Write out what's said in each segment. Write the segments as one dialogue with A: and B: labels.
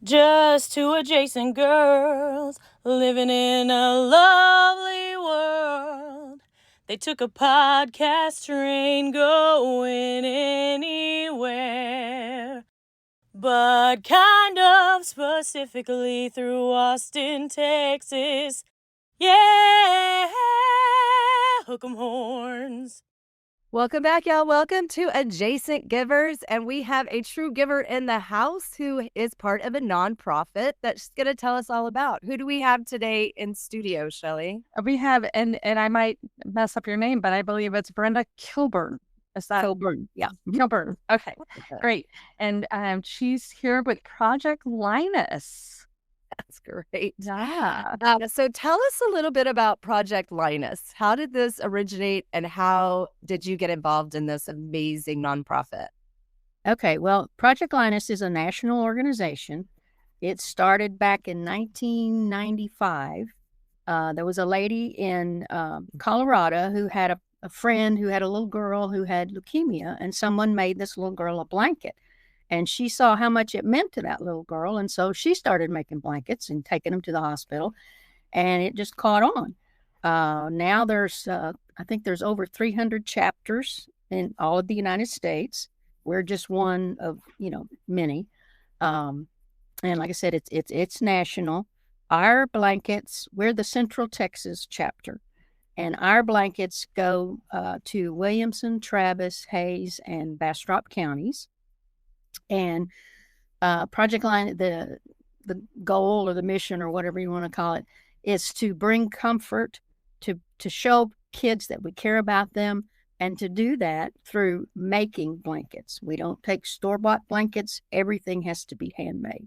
A: Just two adjacent girls living in a lovely world. They took a podcast train going anywhere, but kind of specifically through Austin, Texas. Yeah, hook 'em horns.
B: Welcome back, y'all. Welcome to Adjacent Givers. And we have a true giver in the house who is part of a nonprofit that's going to tell us all about. Who do we have today in studio, Shelly?
C: We have, and I might mess up your name, but I believe it's Brenda Kilborn. Is that
B: Kilborn? Yeah.
C: Kilborn. Okay, great. And she's here with Project Linus.
B: That's great.
C: Yeah.
B: So tell us a little bit about Project Linus. How did this originate and how did you get involved in this amazing nonprofit?
D: Okay, well, Project Linus is a national organization. It started back in 1995. There was a lady in Colorado who had a friend who had a little girl who had leukemia, and someone made this little girl a blanket. And she saw how much it meant to that little girl. And so she started making blankets and taking them to the hospital. And it just caught on. Now there's, I think there's over 300 chapters in all of the United States. We're just one of, many. And like I said, it's national. Our blankets, we're the Central Texas chapter. And our blankets go to Williamson, Travis, Hayes, and Bastrop counties. And Project Line, the goal or the mission or whatever you want to call it, is to bring comfort, to show kids that we care about them, and to do that through making blankets. We don't take store-bought blankets. Everything has to be handmade.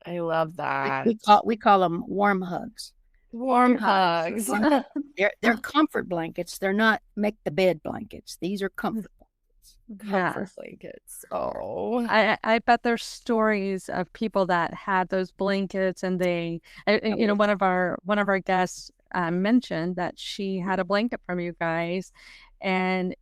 B: I love that.
D: We call them warm hugs.
B: Warm hugs.
D: They're comfort blankets. They're not make the bed blankets. These are comfort
B: comfort blankets. Oh,
C: I bet there's stories of people that had those blankets, and they, one of our guests mentioned that she had a blanket from you guys, and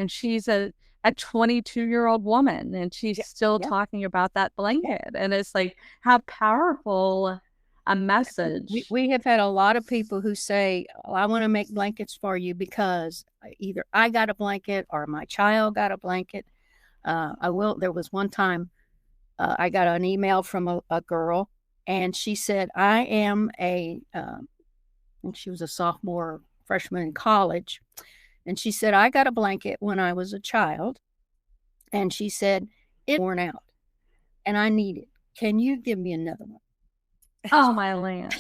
C: she's a 22-year-old woman, and she's still talking about that blanket, and it's like how powerful a message.
D: We have had a lot of people who say, I want to make blankets for you because either I got a blanket or my child got a blanket. There was one time I got an email from a girl, and she said, I am I think she was a sophomore, freshman in college. And she said, I got a blanket when I was a child. And she said, it's worn out and I need it. Can you give me another one?
C: Oh, my land.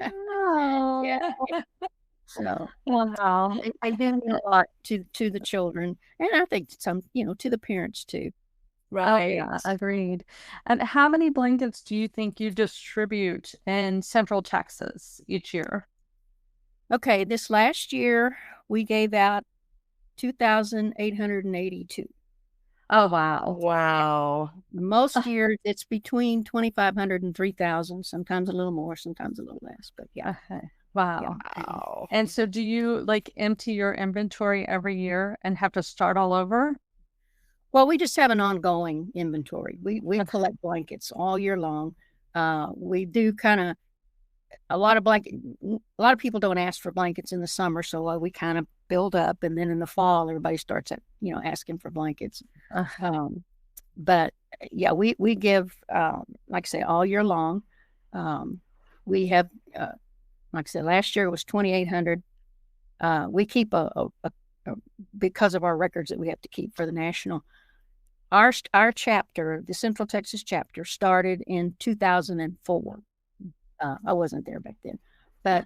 D: Oh. Yeah. So,
C: wow.
D: I did a lot to the children, and I think some, to the parents too.
C: Right. Oh, yeah, agreed. And how many blankets do you think you distribute in Central Texas each year?
D: Okay, this last year we gave out 2,882.
C: Oh, wow.
B: Wow.
D: Most years it's between 2,500 and 3,000, sometimes a little more, sometimes a little less, but yeah.
C: Wow.
B: Wow.
C: And so do you empty your inventory every year and have to start all over?
D: Well, we just have an ongoing inventory. We collect blankets all year long. We do kind of a lot of people don't ask for blankets in the summer, so we kind of build up, and then in the fall everybody starts asking for blankets. But yeah, we give like I say, all year long. We have like I said, last year it was 2,800. We keep a because of our records that we have to keep for the national. Our chapter, the Central Texas chapter, started in 2004. I wasn't there back then, but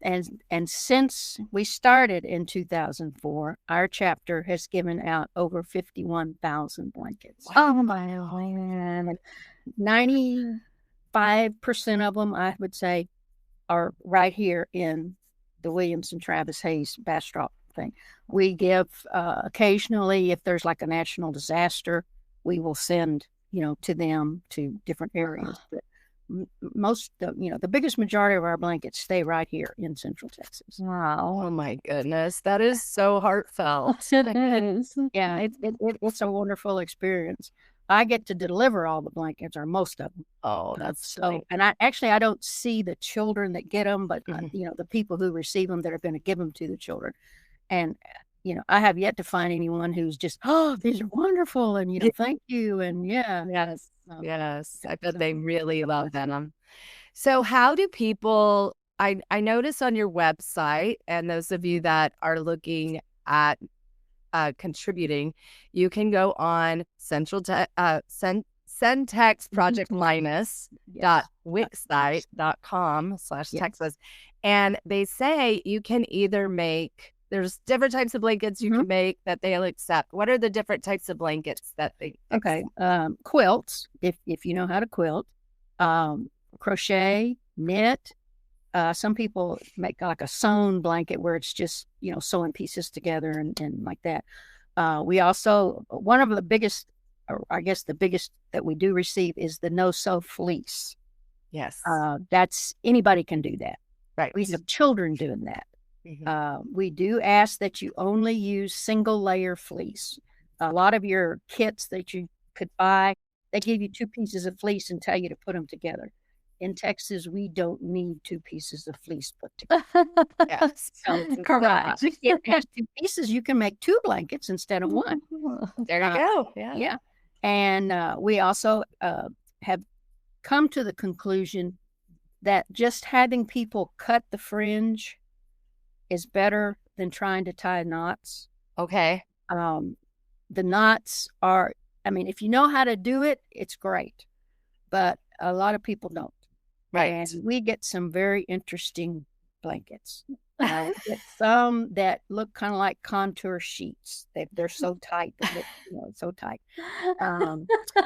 D: and since we started in 2004, our chapter has given out over 51,000 blankets.
C: Oh my land!
D: 95% of them, I would say, are right here in the Williamson, Travis, Hayes, Bastrop thing. We give occasionally, if there's like a national disaster, we will send to them to different areas. But most, the biggest majority of our blankets stay right here in Central Texas.
B: Wow! Oh my goodness, that is so heartfelt.
C: It is.
D: Yeah, it's a wonderful experience. I get to deliver all the blankets, or most of them.
A: Oh, that's
D: So, and I don't see the children that get them, but the people who receive them that are going to give them to the children. And I have yet to find anyone who's just, oh, these are wonderful, and thank you, and
B: Yes. I bet they really love them. So how do people? I notice on your website, and those of you that are looking at contributing, you can go on send text project linus.wixsite.com/Texas, and they say you can either make. There's different types of blankets you can make that they'll accept. What are the different types of blankets that they accept?
D: Quilts, if you know how to quilt, crochet, knit. Some people make like a sewn blanket where it's just, sewing pieces together and like that. We also, one of the biggest, or I guess the biggest that we do receive is the no-sew fleece.
B: Yes.
D: That's, anybody can do that.
B: Right.
D: We have children doing that. We do ask that you only use single layer fleece. A lot of your kits that you could buy, they give you 2 pieces of fleece and tell you to put them together. In Texas, we don't need 2 pieces of fleece put together.
B: Yes.
D: Correct. It has 2 pieces. You can make 2 blankets instead of 1.
B: There you go.
D: Yeah. And we also have come to the conclusion that just having people cut the fringe is better than trying to tie knots.
B: Okay.
D: The knots are, if you know how to do it, it's great. But a lot of people don't.
B: Right.
D: And we get some very interesting blankets. Get some that look kind of like contour sheets. They're so tight. So tight.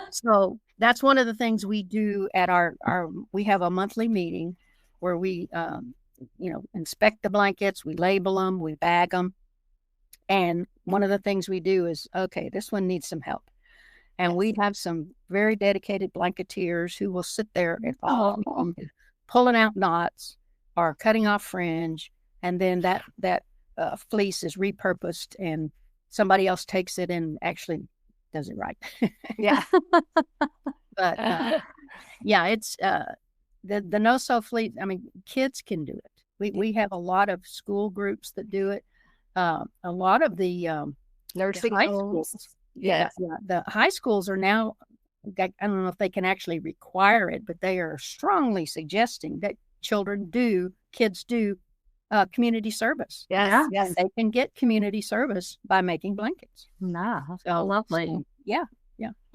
D: So that's one of the things we do at our we have a monthly meeting where we inspect the blankets, we label them, we bag them. And one of the things we do is, okay, this one needs some help. And we have some very dedicated blanketeers who will sit there and pulling out knots or cutting off fringe. And then that fleece is repurposed and somebody else takes it and actually does it right.
B: Yeah.
D: But it's the no-sew fleece. Kids can do it. We have a lot of school groups that do it. A lot of the
B: nursing
D: high
B: homes.
D: schools.
B: Yes.
D: Yeah. The high schools are now, I don't know if they can actually require it, but they are strongly suggesting that kids do community service.
B: Yes. Yes.
D: They can get community service by making blankets.
C: Nah, so lovely.
D: So, yeah.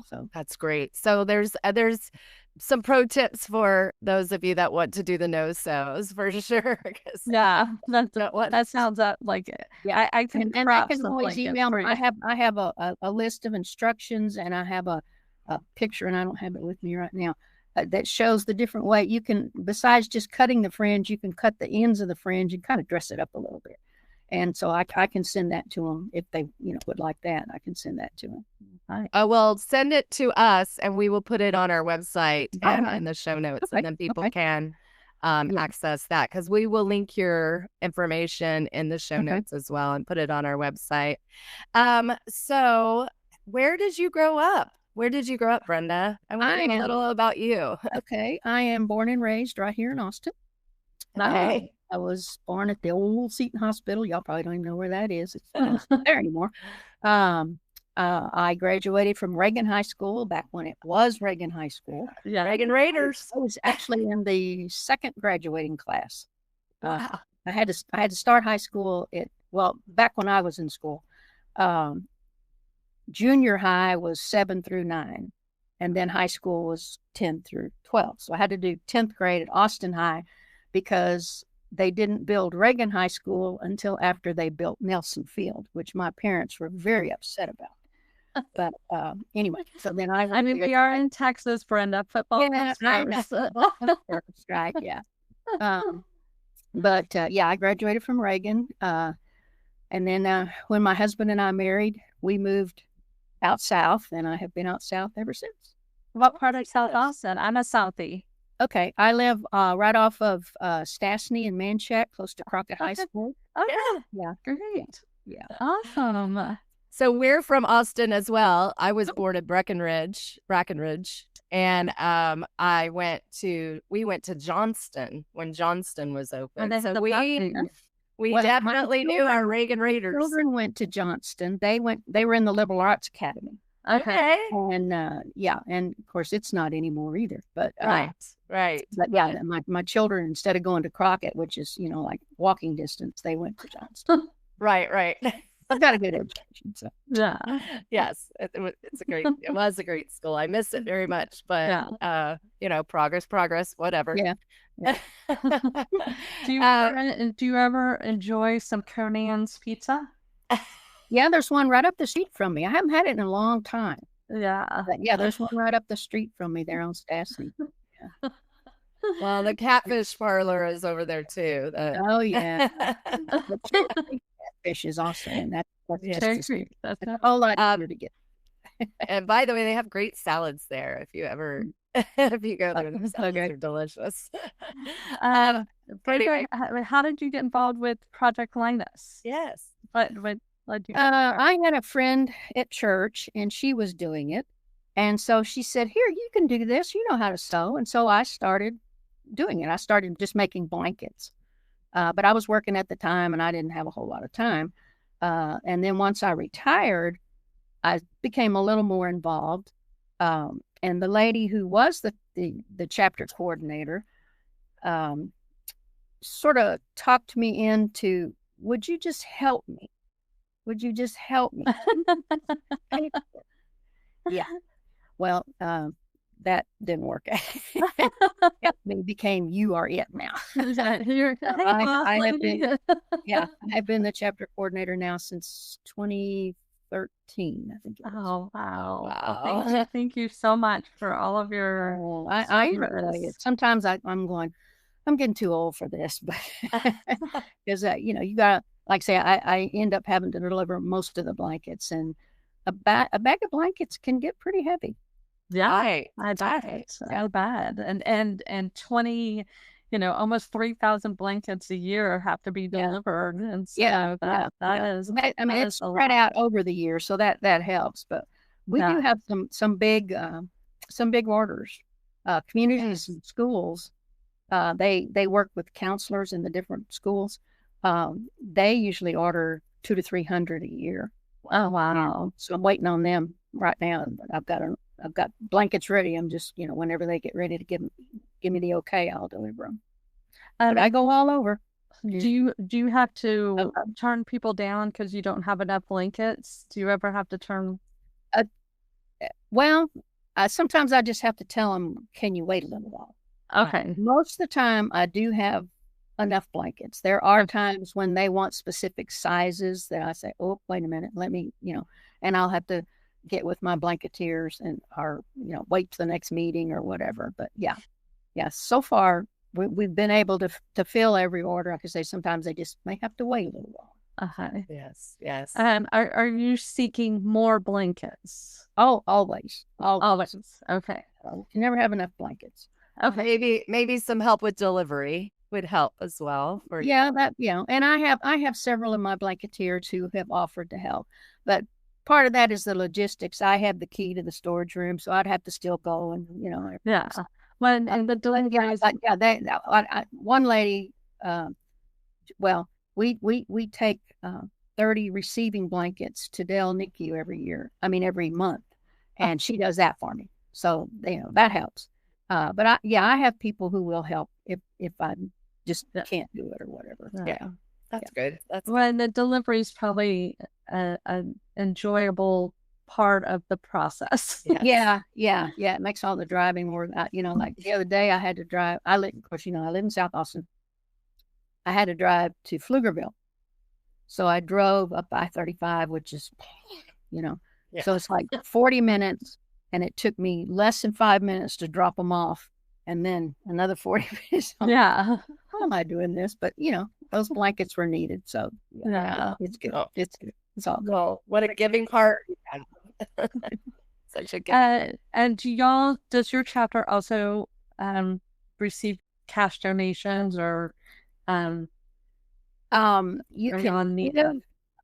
D: So
B: that's great. So there's some pro tips for those of you that want to do the no-sews for sure.
C: Yeah, that sounds like it.
D: Yeah,
C: I can
D: and I can always email me. I have a list of instructions, and I have a picture, and I don't have it with me right now, that shows the different way you can, besides just cutting the fringe, you can cut the ends of the fringe and kind of dress it up a little bit. And so I can send that to them if they would like that. I can send that to them.
B: Well, send it to us, and we will put it on our website in the show notes, and then people can access that, because we will link your information in the show notes as well and put it on our website. So where did you grow up? Brenda? I want to know a little about you.
D: Okay. I am born and raised right here in Austin.
B: Okay.
D: I was born at the old Seton Hospital. Y'all probably don't even know where that is. It's not there anymore. I graduated from Reagan High School back when it was Reagan High School.
B: Yeah, Reagan Raiders.
D: I was actually in the second graduating class.
B: Wow.
D: I had to start high school back when I was in school. Junior high was 7 through 9, and then high school was 10 through 12. So I had to do 10th grade at Austin High because they didn't build Reagan High School until after they built Nelson Field, which my parents were very upset about. But anyway, so then
C: we are in Texas, Brenda. Football.
D: Yeah, right. Yeah. But I graduated from Reagan. And then when my husband and I married, we moved out south, and I have been out south ever since.
C: What part of South Austin? I'm a Southie.
D: Okay, I live right off of Stastny and Manchac, close to Crockett High School.
C: Oh,
D: yeah,
C: great.
D: Yeah.
C: Awesome.
B: So we're from Austin as well. I was born in Brackenridge, and we went to Johnston when Johnston was open.
C: And
B: So we
D: Well,
B: definitely knew our Reagan Raiders.
D: Children went to Johnston. They were in the Liberal Arts Academy.
B: Okay.
D: And and of course it's not anymore either. But
B: Right.
D: But yeah, my children, instead of going to Crockett, which is like walking distance, they went to Johnston.
B: Right.
D: I've got a good education. So
C: Yeah.
B: Yes, it was a great school. I miss it very much, but progress, whatever.
D: yeah.
C: Do you ever enjoy some Conan's pizza?
D: Yeah, there's one right up the street from me. I haven't had it in a long time.
C: Yeah.
D: But yeah, there's one right up the street from me there on Stassney. Yeah.
B: Well, the catfish parlor is over there too.
D: Oh yeah. Catfish is awesome. And that's
C: That's
D: a whole lot easier to get.
B: And by the way, they have great salads there. If you ever if you go there, the salads are delicious.
C: Brenda, how did you get involved with Project Linus?
B: Yes.
C: What led you?
D: I had a friend at church and she was doing it. And so she said, "Here, you can do this. You know how to sew." And so I started doing it. I started just making blankets. But I was working at the time and I didn't have a whole lot of time. And then once I retired, I became a little more involved. And the lady who was the chapter coordinator sort of talked me into, "Would you just help me? Would you just help me?" Yeah. Well, that didn't work out. It became, "You are it now." I've been the chapter coordinator now since 2013, I think.
C: Oh, wow.
B: Wow.
C: Thank you so much for all of your
D: I
C: service.
D: sometimes I'm going, I'm getting too old for this, but because you got, like I say, I end up having to deliver most of the blankets, and a bag of blankets can get pretty heavy.
C: Yeah,
B: Right.
C: I bet it's so bad. And 20, almost 3,000 blankets a year have to be delivered. And so that is,
D: I mean, it's spread out over the year, so that helps. But we do have some big orders. Communities and schools, they work with counselors in the different schools. They usually order 200 to 300 a year.
C: Oh, wow.
D: So I'm waiting on them right now. I've got blankets ready. I'm just, whenever they get ready to give me the okay, I'll deliver them. But I go all over.
C: Do you have to turn people down because you don't have enough blankets? Do you ever have to turn?
D: Well, sometimes I just have to tell them, "Can you wait a little while?"
C: Okay.
D: Most of the time, I do have enough blankets. There are times when they want specific sizes that I say, "Oh, wait a minute, let me," and I'll have to get with my blanketeers or wait to the next meeting or whatever. But yeah. So far we've been able to fill every order. I could say sometimes they just may have to wait a little while.
C: Okay.
B: Yes. Yes.
C: Are you seeking more blankets?
D: Oh, always.
C: Okay.
D: You can never have enough blankets.
B: Okay. Maybe some help with delivery would help as well.
D: And I have several of my blanketeers who have offered to help, but part of that is the logistics. I have the key to the storage room, so I'd have to still go and
C: Yeah. When and the deliveries.
D: One lady. We take 30 receiving blankets to Del NICU every month, and she does that for me. So that helps. But I have people who will help if I just can't do it or whatever.
B: Yeah. That's good.
C: When the delivery is probably an enjoyable part of the process.
D: Yes. Yeah. It makes all the driving more. Like the other day, I had to drive. I live in South Austin. I had to drive to Pflugerville, so I drove up I-35, which is, so it's like 40 minutes, and it took me less than 5 minutes to drop them off, and then another 40 minutes.
C: Yeah.
D: How am I doing this? But those blankets were needed, so it's good. It's good. It's all good.
B: Well, what a giving heart. Such a good.
C: And does your chapter also receive cash donations or
D: you can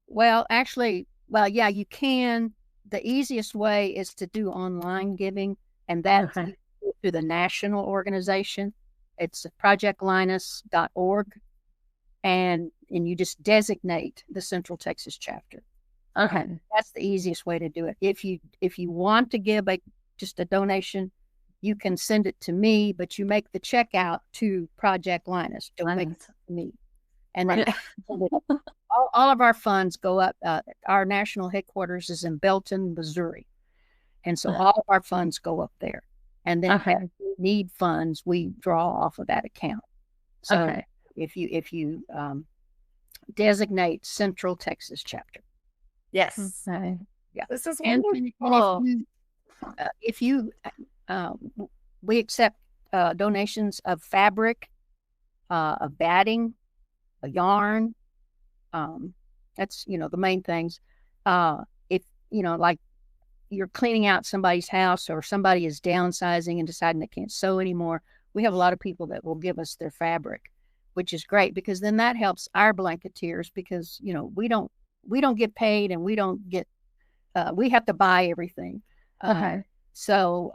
D: well, actually, Well, yeah, you can. The easiest way is to do online giving, and that's
C: Okay.
D: through the national organization. It's projectlinus.org, and you just designate the Central Texas chapter.
C: Okay.
D: That's the easiest way to do it. If you want to give just a donation, you can send it to me, but you make the check out to Project Linus. Don't make it to me. And then all of our funds go up. Our national headquarters is in Belton, Missouri. And so all of our funds go up there. And then if we need funds, we draw off of that account. So if you designate Central Texas chapter.
A: Yes.
C: Okay.
D: Yeah.
A: This is
D: And
A: wonderful.
D: if you we accept donations of fabric, of batting, a yarn. That's, the main things. If, like you're cleaning out somebody's house or somebody is downsizing and deciding they can't sew anymore, we have a lot of people that will give us their fabric, which is great because then that helps our blanketeers because, we don't get paid and we don't get, we have to buy everything. So,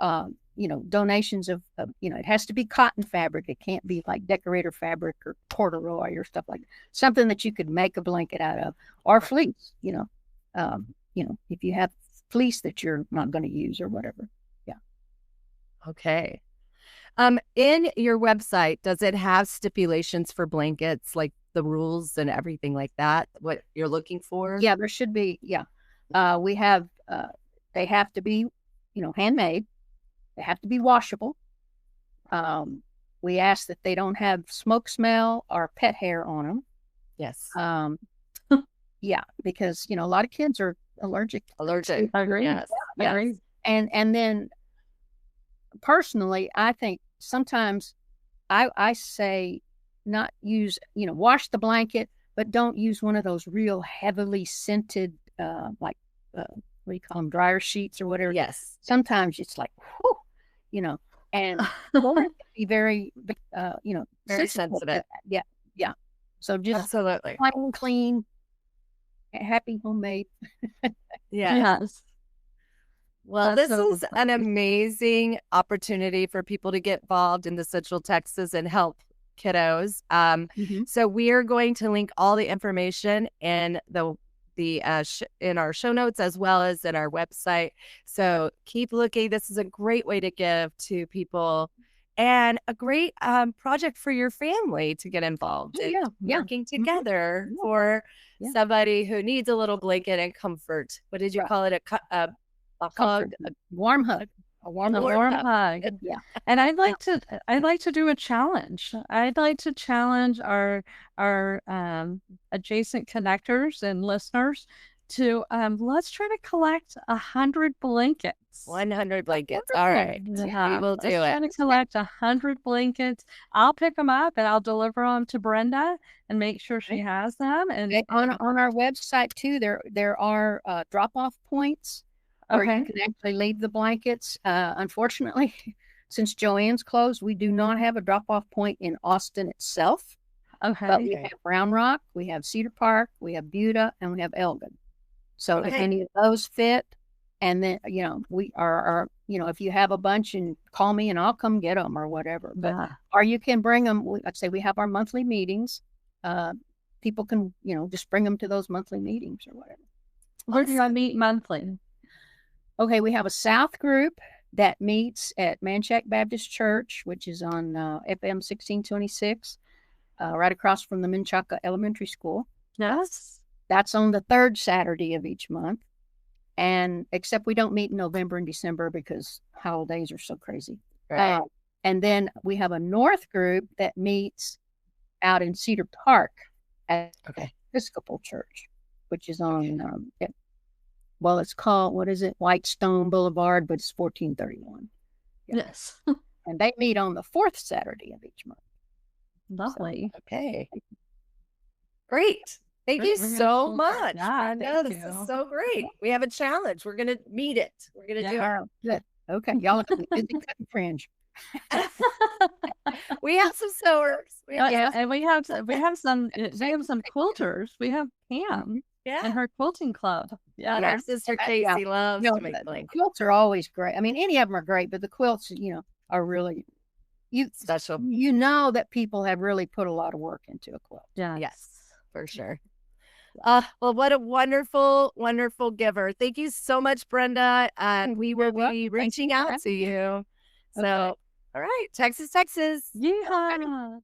D: donations of, it has to be cotton fabric. It can't be like decorator fabric or corduroy or stuff like that. Something that you could make a blanket out of, or fleece, if you have fleece that you're not going to use or whatever. Yeah.
B: Okay. In your website, does it have stipulations for blankets, like the rules and everything like that? What you're looking for?
D: Yeah, there should be. Yeah. We have, they have to be, handmade. They have to be washable. We ask that they don't have smoke smell or pet hair on them.
B: Yes.
D: Yeah, because, a lot of kids are allergic.
B: Allergic.
C: Agree.
B: Yes.
D: Yeah.
B: Yes.
D: And then personally, I think sometimes I say not use, wash the blanket, but don't use one of those real heavily scented, what do you call them, dryer sheets or whatever.
B: Yes.
D: Sometimes it's like, whew, and be very,
B: Very sensitive.
D: Yeah. Yeah. So just
B: Absolutely.
D: plain, clean, happy, homemade.
C: Yes.
B: Well,
C: That's
B: this
C: so
B: is an amazing opportunity for people to get involved in the Central Texas and help kiddos. So we are going to link all the information in in our show notes as well as in our website. So keep looking. This is a great way to give to people and a great project for your family to get involved in working together for somebody who needs a little blanket and comfort. What did you call it? A hug, a
D: warm hug. A warm
C: hug.
D: Yeah.
C: And I'd like to do a challenge. I'd like to challenge our adjacent connectors and listeners to let's try to collect 100 blankets.
B: 100 blankets. All right. We will do
C: Let's try to collect 100 blankets. I'll pick them up and I'll deliver them to Brenda and make sure she has them. And
D: on our website too, there are drop-off points. Where you can actually leave the blankets. Unfortunately, since Joanne's closed, we do not have a drop-off point in Austin itself. But we have Brown Rock, we have Cedar Park, we have Buda, and we have Elgin. So if any of those fit, and then, we are, if you have a bunch and call me and I'll come get them or whatever. But, or you can bring them. Like I say, we have our monthly meetings. People can, just bring them to those monthly meetings or whatever.
C: Where do I meet monthly?
D: Okay, we have a South group that meets at Manchac Baptist Church, which is on FM 1626, right across from the Menchaca Elementary School.
C: Yes.
D: That's on the third Saturday of each month. And except we don't meet in November and December because holidays are so crazy.
B: Right.
D: And then we have a North group that meets out in Cedar Park at Episcopal Church, which is on well, it's called, what is it? Whitestone Boulevard, but it's 1431.
C: Yes.
D: And they meet on the fourth Saturday of each month.
C: Lovely.
B: So, okay. Great. Thank you so much.
C: Yeah,
B: this is so great. We have a challenge. We're going to meet it. We're going to do it.
D: Good. Okay. Y'all are busy cutting fringe.
B: We have some sewers.
C: And we have some quilters. We have Pam. and her quilting club.
B: Yeah,
D: Yeah.
B: her sister
D: Yeah.
B: Casey loves
D: You know,
B: to make
D: the
B: blankets.
D: quilts are always great. I mean, any of them are great, but the quilts, are really
B: Special.
D: you know that people have really put a lot of work into a quilt.
C: Yeah.
B: Yes, for sure. Well, what a wonderful, wonderful giver. Thank you so much, Brenda. We will be reaching out to you. So, all right, Texas.
C: Yeehaw.